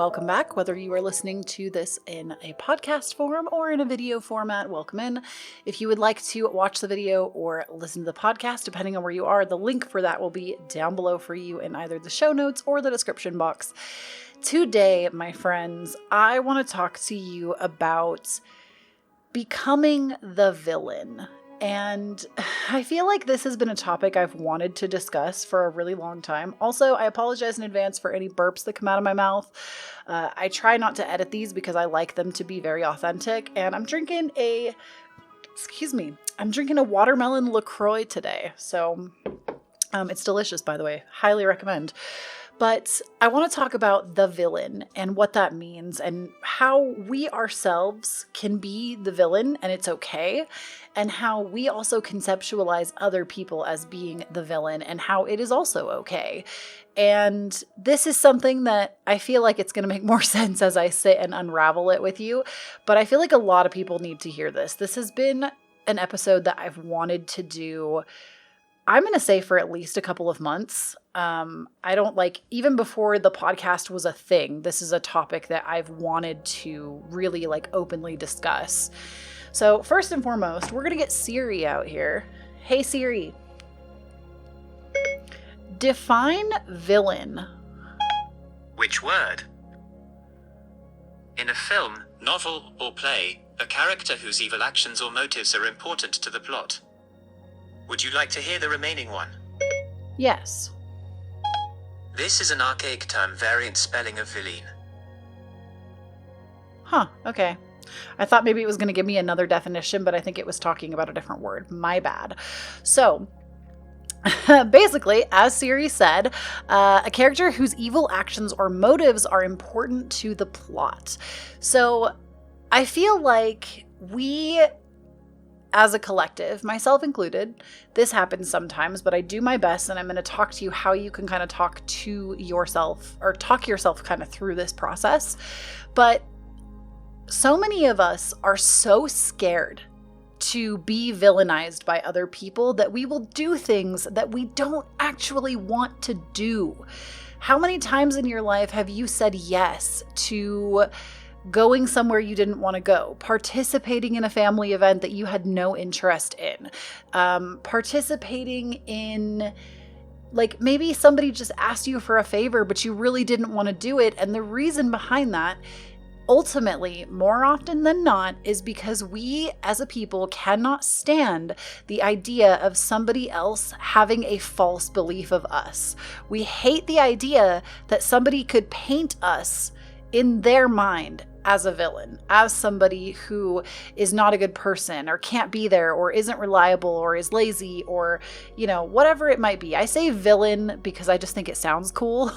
welcome back. Whether you are listening to this in a podcast form or in a video format, welcome in. If you would like to watch the video or listen to the podcast, depending on where you are, the link for that will be down below for you in either the show notes or the description box. Today, my friends, I want to talk to you about becoming the villain. And I feel like this has been a topic I've wanted to discuss for a really long time. Also, I apologize in advance for any burps that come out of my mouth. I try not to edit these because I like them to be very authentic. And I'm drinking a watermelon LaCroix today. So it's delicious, by the way. Highly recommend. But I want to talk about the villain and what that means and how we ourselves can be the villain and it's okay, and how we also conceptualize other people as being the villain and how it is also okay. And this is something that I feel like it's going to make more sense as I sit and unravel it with you, but I feel like a lot of people need to hear this. This has been an episode that I've wanted to do, I'm going to say, for at least a couple of months. Even before the podcast was a thing, this is a topic that I've wanted to really openly discuss. So first and foremost, we're going to get Siri out here. Hey Siri. Define villain. Which word? In a film, novel, or play, a character whose evil actions or motives are important to the plot. Would you like to hear the remaining one? Yes. This is an archaic term variant spelling of villain. Huh, okay. I thought maybe it was going to give me another definition, but I think it was talking about a different word. My bad. So, basically, as Siri said, a character whose evil actions or motives are important to the plot. So, I feel like we, as a collective, myself included, this happens sometimes, but I do my best, and I'm going to talk to you how you can kind of talk to yourself or talk yourself kind of through this process. But so many of us are so scared to be villainized by other people that we will do things that we don't actually want to do. How many times in your life have you said yes to going somewhere you didn't want to go, participating in a family event that you had no interest in, participating in, maybe somebody just asked you for a favor, but you really didn't want to do it. And the reason behind that, ultimately, more often than not, is because we as a people cannot stand the idea of somebody else having a false belief of us. We hate the idea that somebody could paint us in their mind as a villain, as somebody who is not a good person or can't be there or isn't reliable or is lazy or, whatever it might be. I say villain because I just think it sounds cool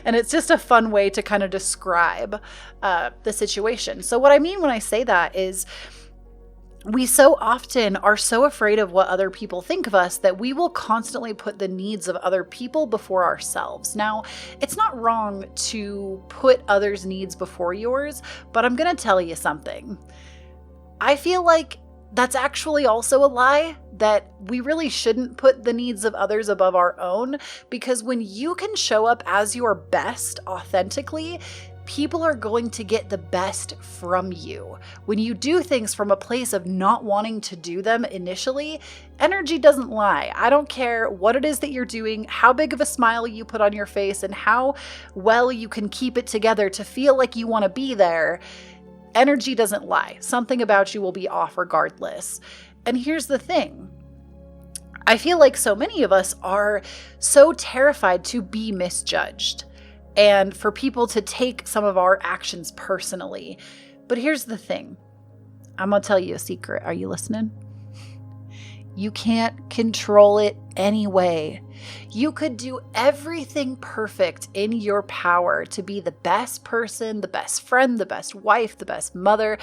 and it's just a fun way to kind of describe the situation. So what I mean when I say that is we so often are so afraid of what other people think of us that we will constantly put the needs of other people before ourselves. Now, it's not wrong to put others' needs before yours, but I'm going to tell you something. I feel like that's actually also a lie, that we really shouldn't put the needs of others above our own, because when you can show up as your best authentically, people are going to get the best from you. When you do things from a place of not wanting to do them initially, energy doesn't lie. I don't care what it is that you're doing, how big of a smile you put on your face, and how well you can keep it together to feel like you want to be there. Energy doesn't lie. Something about you will be off regardless. And here's the thing. I feel like so many of us are so terrified to be misjudged and for people to take some of our actions personally. But here's the thing. I'm going to tell you a secret. Are you listening? You can't control it anyway. You could do everything perfect in your power to be the best person, the best friend, the best wife, the best mother,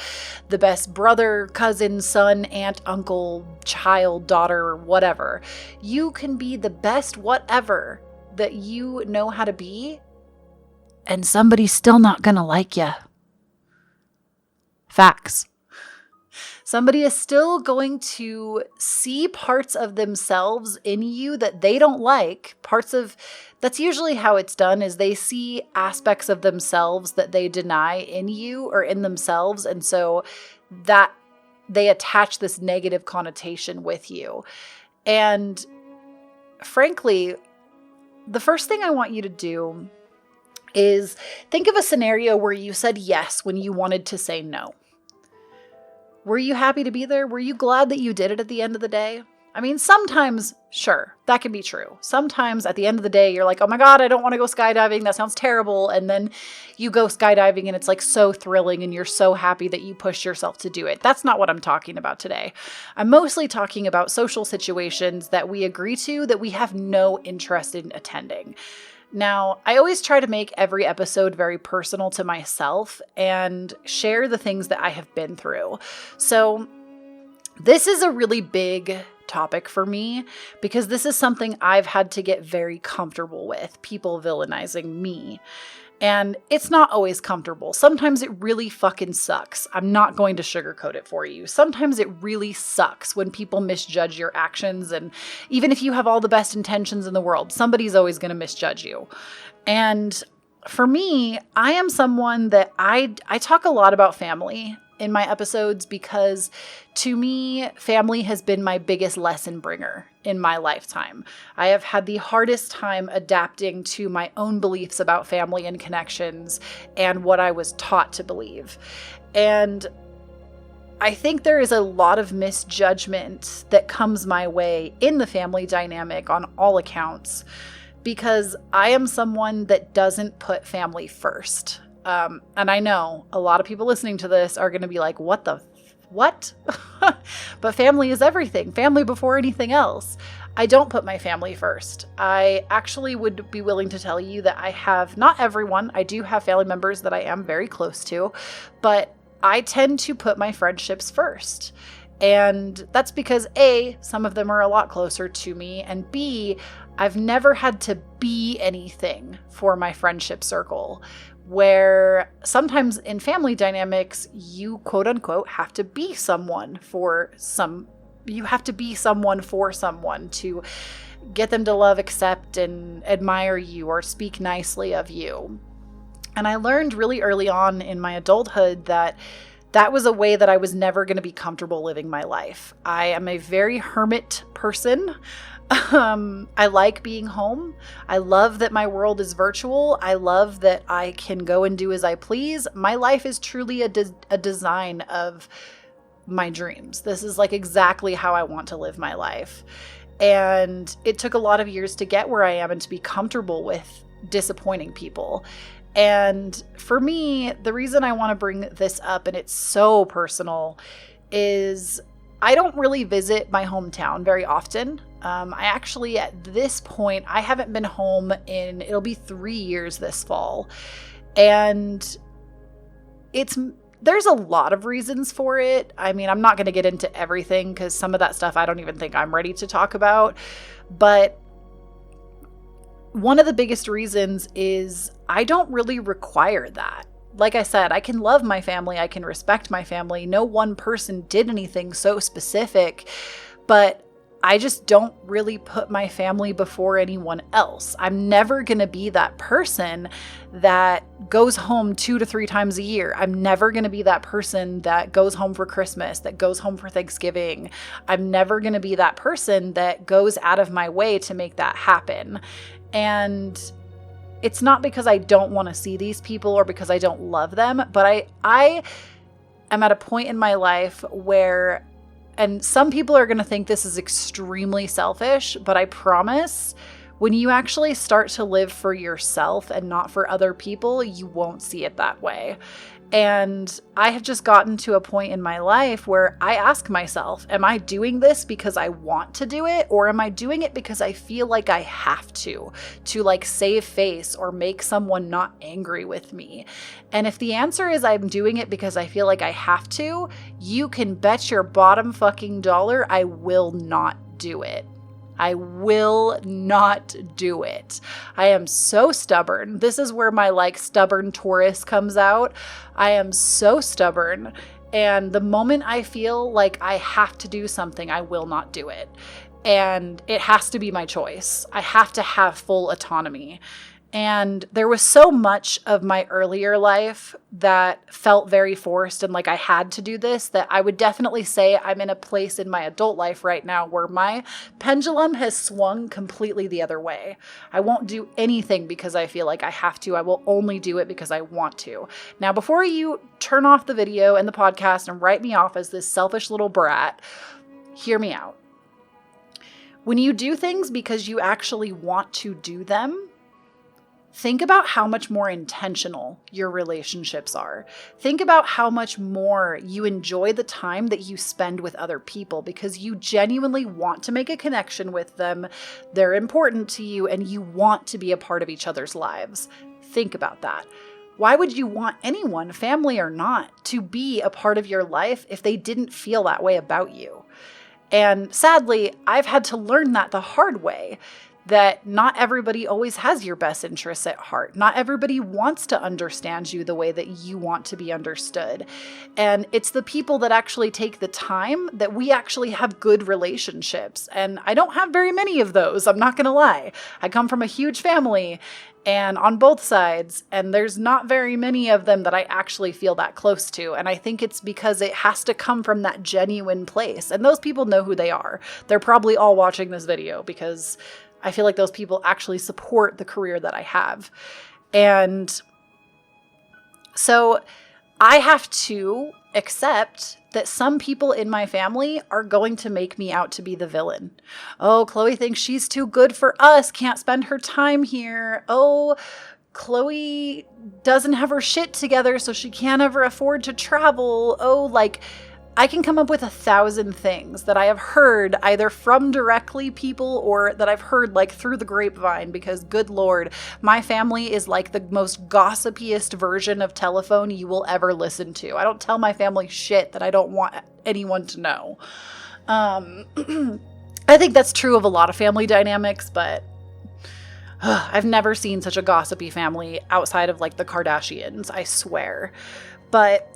the best brother, cousin, son, aunt, uncle, child, daughter, whatever. You can be the best whatever that you know how to be, and somebody's still not going to like you. Facts. Somebody is still going to see parts of themselves in you that they don't like. That's usually how it's done, is they see aspects of themselves that they deny in you or in themselves. And so that they attach this negative connotation with you. And frankly, the first thing I want you to do is think of a scenario where you said yes when you wanted to say no. Were you happy to be there? Were you glad that you did it at the end of the day? I mean, sometimes, sure, that can be true. Sometimes at the end of the day, you're like, oh my God, I don't want to go skydiving. That sounds terrible. And then you go skydiving and it's like so thrilling and you're so happy that you pushed yourself to do it. That's not what I'm talking about today. I'm mostly talking about social situations that we agree to that we have no interest in attending. Now, I always try to make every episode very personal to myself and share the things that I have been through. So this is a really big topic for me because this is something I've had to get very comfortable with, people villainizing me. And it's not always comfortable. Sometimes it really fucking sucks. I'm not going to sugarcoat it for you. Sometimes it really sucks when people misjudge your actions. And even if you have all the best intentions in the world, somebody's always going to misjudge you. And for me, I am someone that I talk a lot about family in my episodes because to me, family has been my biggest lesson bringer in my lifetime. I have had the hardest time adapting to my own beliefs about family and connections and what I was taught to believe. And I think there is a lot of misjudgment that comes my way in the family dynamic on all accounts because I am someone that doesn't put family first. And I know a lot of people listening to this are going to be like, what? But family is everything. Family before anything else. I don't put my family first. I actually would be willing to tell you that I have, not everyone, I do have family members that I am very close to, but I tend to put my friendships first. And that's because A, some of them are a lot closer to me, and B, I've never had to be anything for my friendship circle, where sometimes in family dynamics, you quote unquote have to be someone for someone to get them to love, accept, and admire you or speak nicely of you. And I learned really early on in my adulthood that was a way that I was never going to be comfortable living my life. I am a very hermit person. I like being home. I love that my world is virtual. I love that I can go and do as I please. My life is truly a design of my dreams. This is like exactly how I want to live my life. And it took a lot of years to get where I am and to be comfortable with disappointing people. And for me, the reason I want to bring this up, and it's so personal, is I don't really visit my hometown very often. I actually, at this point, I haven't been home it'll be 3 years this fall. And there's a lot of reasons for it. I mean, I'm not going to get into everything because some of that stuff I don't even think I'm ready to talk about. But one of the biggest reasons is I don't really require that. Like I said, I can love my family. I can respect my family. No one person did anything so specific, but I just don't really put my family before anyone else. I'm never going to be that person that goes home 2 to 3 times a year. I'm never going to be that person that goes home for Christmas, that goes home for Thanksgiving. I'm never going to be that person that goes out of my way to make that happen. And it's not because I don't want to see these people or because I don't love them, but I am at a point in my life where, and some people are going to think this is extremely selfish, but I promise when you actually start to live for yourself and not for other people, you won't see it that way. And I have just gotten to a point in my life where I ask myself, am I doing this because I want to do it? Or am I doing it because I feel like I have to like save face or make someone not angry with me? And if the answer is I'm doing it because I feel like I have to, you can bet your bottom fucking dollar I will not do it. I will not do it. I am so stubborn. This is where my stubborn Taurus comes out. I am so stubborn. And the moment I feel like I have to do something, I will not do it. And it has to be my choice. I have to have full autonomy. And there was so much of my earlier life that felt very forced and like I had to do this, that I would definitely say I'm in a place in my adult life right now where my pendulum has swung completely the other way. I won't do anything because I feel like I have to. I will only do it because I want to. Now, before you turn off the video and the podcast and write me off as this selfish little brat, hear me out. When you do things because you actually want to do them, think about how much more intentional your relationships are. Think about how much more you enjoy the time that you spend with other people because you genuinely want to make a connection with them. They're important to you and you want to be a part of each other's lives. Think about that. Why would you want anyone, family or not, to be a part of your life if they didn't feel that way about you? And sadly, I've had to learn that the hard way. That not everybody always has your best interests at heart. Not everybody wants to understand you the way that you want to be understood. And it's the people that actually take the time that we actually have good relationships. And I don't have very many of those, I'm not going to lie. I come from a huge family and on both sides, and there's not very many of them that I actually feel that close to. And I think it's because it has to come from that genuine place. And those people know who they are. They're probably all watching this video because I feel like those people actually support the career that I have. And so I have to accept that some people in my family are going to make me out to be the villain. Oh, Kloee thinks she's too good for us, can't spend her time here. Oh, Kloee doesn't have her shit together, so she can't ever afford to travel. Oh, like, I can come up with 1,000 things that I have heard either from directly people or that I've heard like through the grapevine because good Lord, my family is like the most gossipiest version of telephone you will ever listen to. I don't tell my family shit that I don't want anyone to know. I think that's true of a lot of family dynamics, but I've never seen such a gossipy family outside of like the Kardashians, I swear. But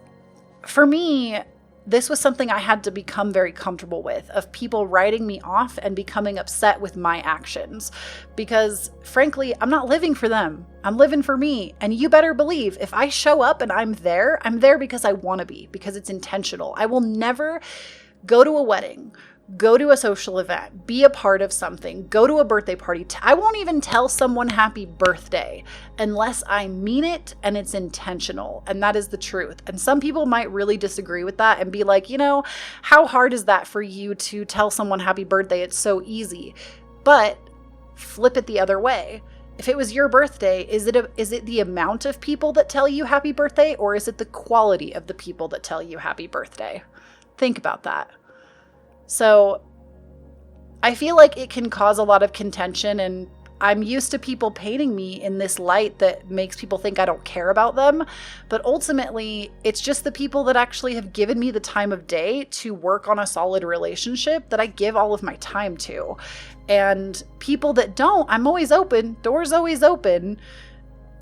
for me, this was something I had to become very comfortable with, of people writing me off and becoming upset with my actions. Because frankly, I'm not living for them. I'm living for me. And you better believe if I show up and I'm there because I want to be, because it's intentional. I will never go to a wedding, go to a social event, be a part of something, go to a birthday party. I won't even tell someone happy birthday unless I mean it and it's intentional. And that is the truth. And some people might really disagree with that and be like, you know, how hard is that for you to tell someone happy birthday? It's so easy. But flip it the other way. If it was your birthday, is it the amount of people that tell you happy birthday, or is it the quality of the people that tell you happy birthday? Think about that. So I feel like it can cause a lot of contention, and I'm used to people painting me in this light that makes people think I don't care about them. But ultimately, it's just the people that actually have given me the time of day to work on a solid relationship that I give all of my time to. And people that don't, I'm always open. Door's always open.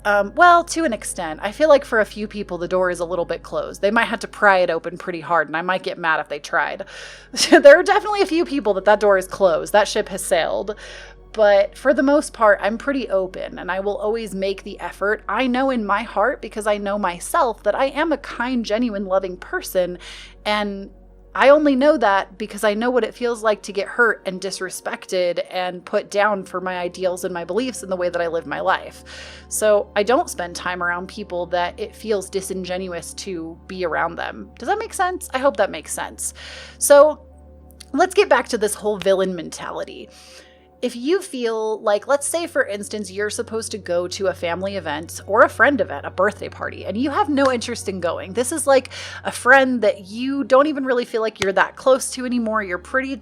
Well, to an extent. I feel like for a few people, the door is a little bit closed. They might have to pry it open pretty hard, and I might get mad if they tried. There are definitely a few people that door is closed. That ship has sailed. But for the most part, I'm pretty open, and I will always make the effort. I know in my heart, because I know myself, that I am a kind, genuine, loving person, and I only know that because I know what it feels like to get hurt and disrespected and put down for my ideals and my beliefs and the way that I live my life. So I don't spend time around people that it feels disingenuous to be around them. Does that make sense? I hope that makes sense. So let's get back to this whole villain mentality. If you feel like, let's say for instance, you're supposed to go to a family event or a friend event, a birthday party, and you have no interest in going. This is like a friend that you don't even really feel like you're that close to anymore. You're pretty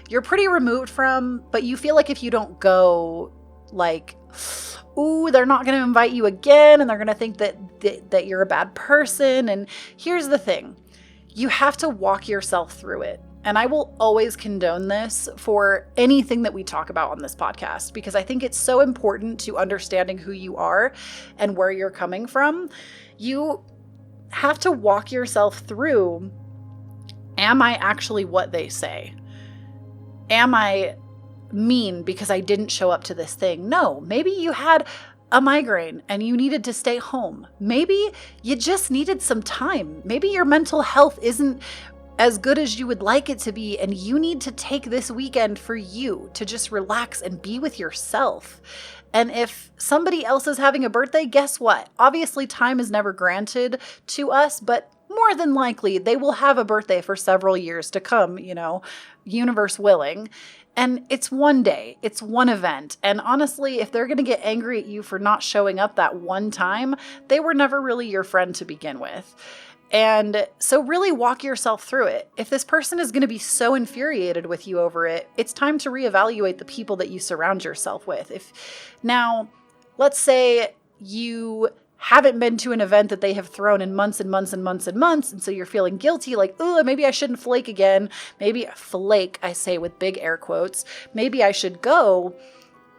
you're pretty removed from, but you feel like if you don't go, like, ooh, they're not going to invite you again, and they're going to think that you're a bad person. And here's the thing. You have to walk yourself through it. And I will always condone this for anything that we talk about on this podcast, because I think it's so important to understanding who you are and where you're coming from. You have to walk yourself through, am I actually what they say? Am I mean because I didn't show up to this thing? No, maybe you had a migraine and you needed to stay home. Maybe you just needed some time. Maybe your mental health isn't as good as you would like it to be, and you need to take this weekend for you to just relax and be with yourself. And if somebody else is having a birthday, guess what? Obviously, time is never granted to us, but more than likely they will have a birthday for several years to come, universe willing. And it's one day, it's one event. And honestly, if they're going to get angry at you for not showing up that one time, they were never really your friend to begin with. And so really walk yourself through it. If this person is going to be so infuriated with you over it, it's time to reevaluate the people that you surround yourself with. Now, let's say you haven't been to an event that they have thrown in months and months and months and months, and so you're feeling guilty, like, oh, maybe I shouldn't flake again. Maybe flake, I say with big air quotes. Maybe I should go.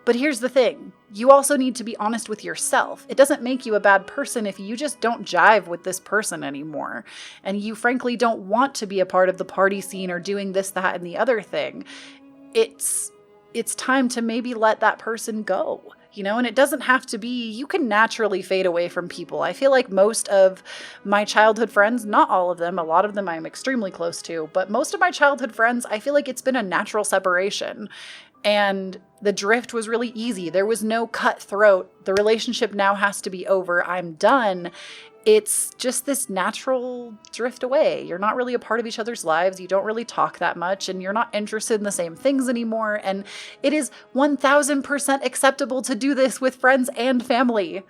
But here's the thing. You also need to be honest with yourself. It doesn't make you a bad person if you just don't jive with this person anymore. And you frankly don't want to be a part of the party scene or doing this, that, and the other thing. It's time to maybe let that person go. And it doesn't have to be, you can naturally fade away from people. I feel like most of my childhood friends, not all of them, a lot of them I'm extremely close to, but most of my childhood friends, I feel like it's been a natural separation. And the drift was really easy. There was no cutthroat. The relationship now has to be over. I'm done. It's just this natural drift away. You're not really a part of each other's lives. You don't really talk that much, and you're not interested in the same things anymore. And it is 1000% acceptable to do this with friends and family.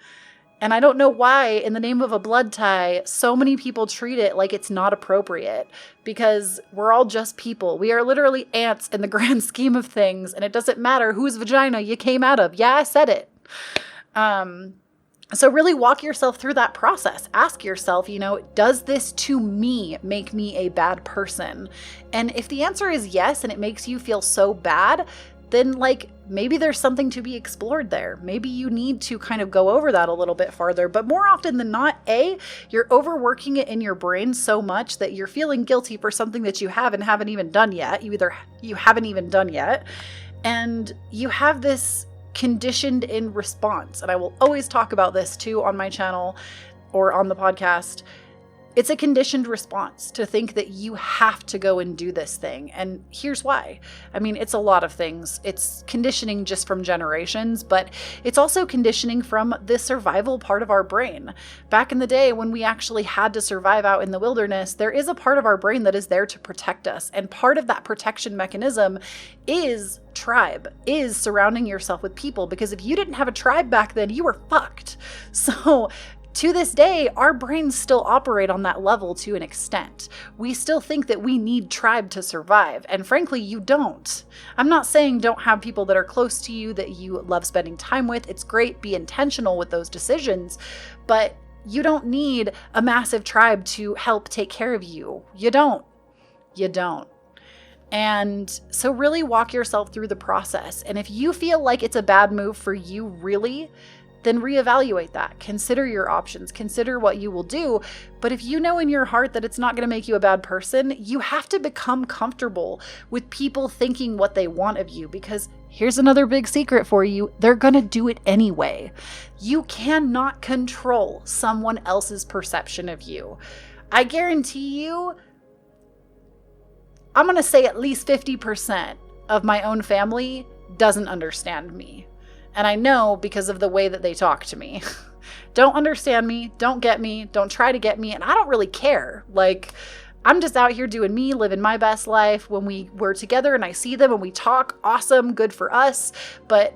And I don't know why, in the name of a blood tie, so many people treat it like it's not appropriate, because we're all just people. We are literally ants in the grand scheme of things, and it doesn't matter whose vagina you came out of. Yeah, I said it. So really walk yourself through that process. Ask yourself, does this to me make me a bad person? And if the answer is yes, and it makes you feel so bad, then maybe there's something to be explored there. Maybe you need to kind of go over that a little bit farther. But more often than not, you're overworking it in your brain so much that you're feeling guilty for something that you haven't even done yet. You haven't even done yet. And you have this conditioned in response. And I will always talk about this too on my channel or on the podcast. It's a conditioned response to think that you have to go and do this thing. And here's why. It's a lot of things. It's conditioning just from generations, but it's also conditioning from the survival part of our brain. Back in the day when we actually had to survive out in the wilderness, there is a part of our brain that is there to protect us. And part of that protection mechanism is tribe, is surrounding yourself with people. Because if you didn't have a tribe back then, you were fucked. So to this day, our brains still operate on that level to an extent. We still think that we need tribe to survive. And frankly, you don't. I'm not saying don't have people that are close to you that you love spending time with. It's great. Be intentional with those decisions. But you don't need a massive tribe to help take care of you. You don't. And so really walk yourself through the process. And if you feel like it's a bad move for you, really, then reevaluate that. Consider your options. Consider what you will do. But if you know in your heart that it's not going to make you a bad person, you have to become comfortable with people thinking what they want of you. Because here's another big secret for you. They're going to do it anyway. You cannot control someone else's perception of you. I guarantee you, I'm going to say at least 50% of my own family doesn't understand me. And I know because of the way that they talk to me. Don't understand me, don't get me, don't try to get me, and I don't really care. I'm just out here doing me, living my best life. When we're together and I see them and we talk, awesome, good for us. But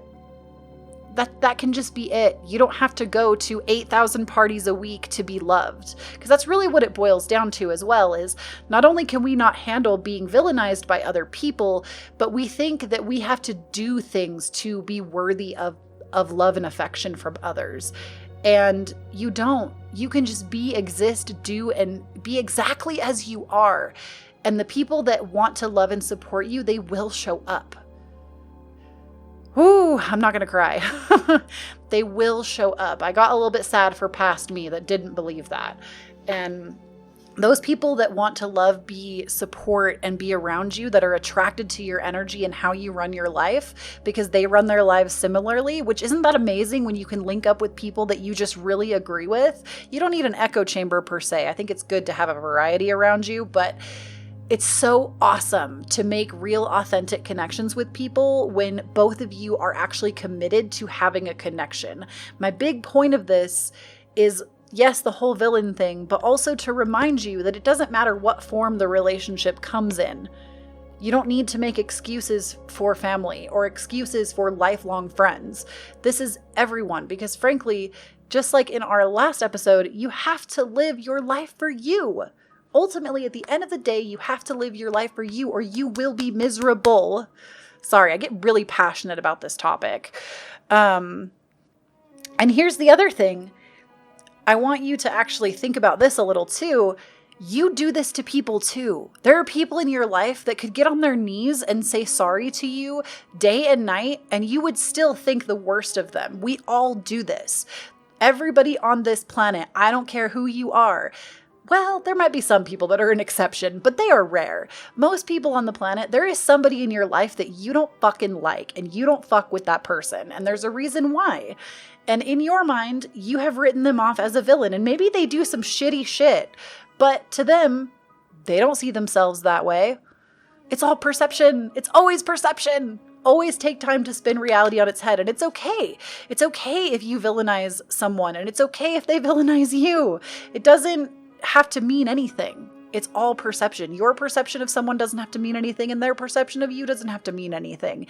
that can just be it. You don't have to go to 8,000 parties a week to be loved. Because that's really what it boils down to as well, is not only can we not handle being villainized by other people, but we think that we have to do things to be worthy of love and affection from others. And you don't. You can just be, exist, do, and be exactly as you are. And the people that want to love and support you, they will show up. Ooh, I'm not going to cry. They will show up. I got a little bit sad for past me that didn't believe that. And those people that want to love, be support, and be around you, that are attracted to your energy and how you run your life because they run their lives similarly, which isn't that amazing when you can link up with people that you just really agree with? You don't need an echo chamber per se. I think it's good to have a variety around you, but it's so awesome to make real authentic connections with people when both of you are actually committed to having a connection. My big point of this is, yes, the whole villain thing, but also to remind you that it doesn't matter what form the relationship comes in. You don't need to make excuses for family or excuses for lifelong friends. This is everyone, because frankly, just like in our last episode, you have to live your life for you. Ultimately, at the end of the day, you have to live your life for you or you will be miserable. Sorry, I get really passionate about this topic. And here's the other thing. I want you to actually think about this a little too. You do this to people too. There are people in your life that could get on their knees and say sorry to you day and night, and you would still think the worst of them. We all do this. Everybody on this planet, I don't care who you are. Well, there might be some people that are an exception, but they are rare. Most people on the planet, there is somebody in your life that you don't fucking like, and you don't fuck with that person. And there's a reason why. And in your mind, you have written them off as a villain, and maybe they do some shitty shit, but to them, they don't see themselves that way. It's all perception. It's always perception. Always take time to spin reality on its head, and it's okay. It's okay if you villainize someone, and it's okay if they villainize you. It doesn't have to mean anything. It's all perception. Your perception of someone doesn't have to mean anything, and their perception of you doesn't have to mean anything.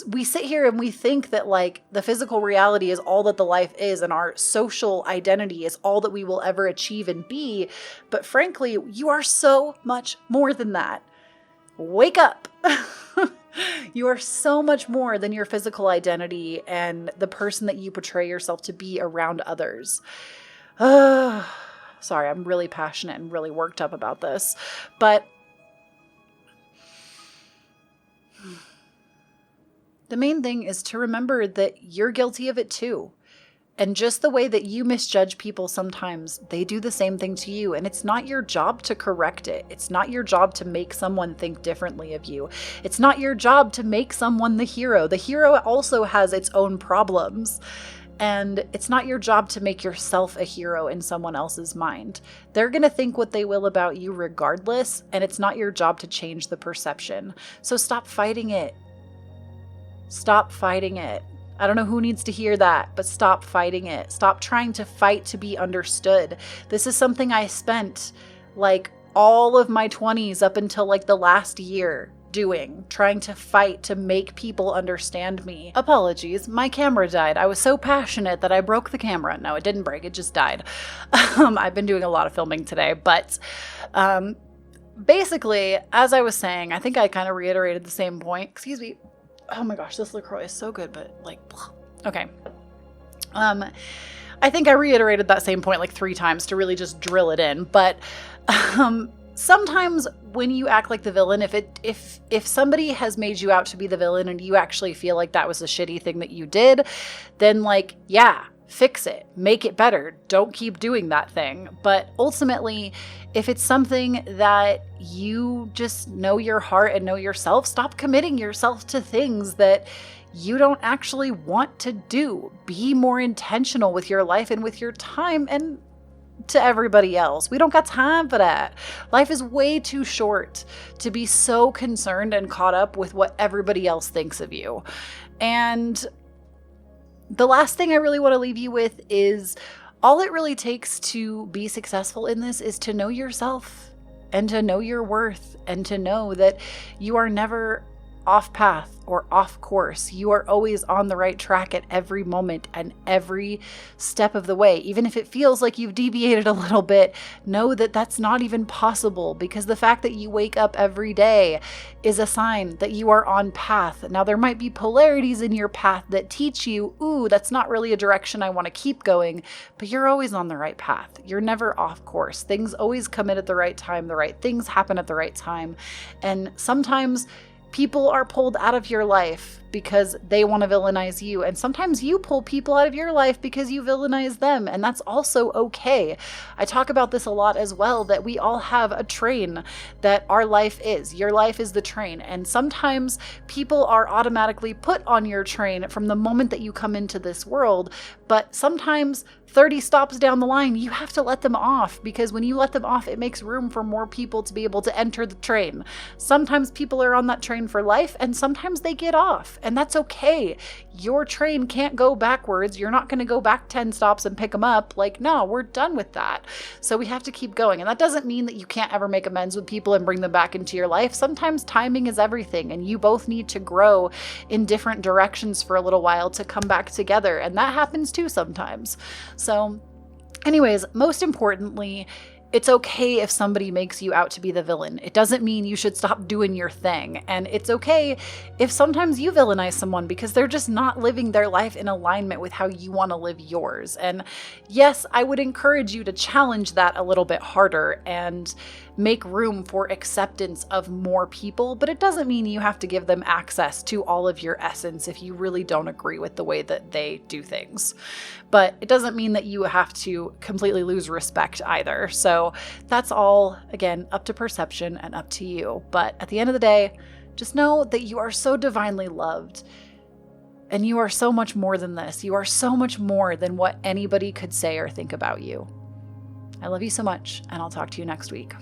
We sit here and we think that like the physical reality is all that the life is, and our social identity is all that we will ever achieve and be. But frankly, you are so much more than that. Wake up. You are so much more than your physical identity and the person that you portray yourself to be around others. Sorry, I'm really passionate and really worked up about this, but the main thing is to remember that you're guilty of it too. And just the way that you misjudge people sometimes, they do the same thing to you. And it's not your job to correct it. It's not your job to make someone think differently of you. It's not your job to make someone the hero. The hero also has its own problems. And it's not your job to make yourself a hero in someone else's mind. They're going to think what they will about you regardless, and it's not your job to change the perception. So stop fighting it. Stop fighting it. I don't know who needs to hear that, but stop fighting it. Stop trying to fight to be understood. This is something I spent like all of my 20s up until like the last year doing, trying to fight to make people understand me. Apologies, my camera died. I was so passionate that I broke the camera. No, it didn't break, it just died. I've been doing a lot of filming today, but basically, as I was saying, I think I kind of reiterated the same point. Excuse me. Oh my gosh, this LaCroix is so good, but like, okay. I think I reiterated that same point like 3 times to really just drill it in, but sometimes when you act like the villain, if somebody has made you out to be the villain and you actually feel like that was a shitty thing that you did, then like, yeah, fix it, make it better. Don't keep doing that thing. But ultimately, if it's something that you just know your heart and know yourself, stop committing yourself to things that you don't actually want to do. Be more intentional with your life and with your time and to everybody else. We don't got time for that. Life is way too short to be so concerned and caught up with what everybody else thinks of you. And the last thing I really want to leave you with is all it really takes to be successful in this is to know yourself and to know your worth and to know that you are never off path or off course. You are always on the right track at every moment and every step of the way. Even if it feels like you've deviated a little bit, know that that's not even possible, because the fact that you wake up every day is a sign that you are on path. Now, there might be polarities in your path that teach you, ooh, that's not really a direction I want to keep going, but you're always on the right path. You're never off course. Things always come in at the right time. The right things happen at the right time. And sometimes People are pulled out of your life because they want to villainize you. And sometimes you pull people out of your life because you villainize them. And that's also okay. I talk about this a lot as well, that we all have a train that our life is. Your life is the train. And sometimes people are automatically put on your train from the moment that you come into this world. But sometimes 30 stops down the line, you have to let them off, because when you let them off, it makes room for more people to be able to enter the train. Sometimes people are on that train for life, and sometimes they get off, and that's okay. Your train can't go backwards. You're not going to go back 10 stops and pick them up. Like, no, we're done with that. So we have to keep going. And that doesn't mean that you can't ever make amends with people and bring them back into your life. Sometimes timing is everything, and you both need to grow in different directions for a little while to come back together. And that happens too sometimes. So anyways, most importantly, it's okay if somebody makes you out to be the villain. It doesn't mean you should stop doing your thing. And it's okay if sometimes you villainize someone because they're just not living their life in alignment with how you want to live yours. And yes, I would encourage you to challenge that a little bit harder and make room for acceptance of more people, but it doesn't mean you have to give them access to all of your essence if you really don't agree with the way that they do things. But it doesn't mean that you have to completely lose respect either. So that's all, again, up to perception and up to you. But at the end of the day, just know that you are so divinely loved. And you are so much more than this. You are so much more than what anybody could say or think about you. I love you so much, and I'll talk to you next week.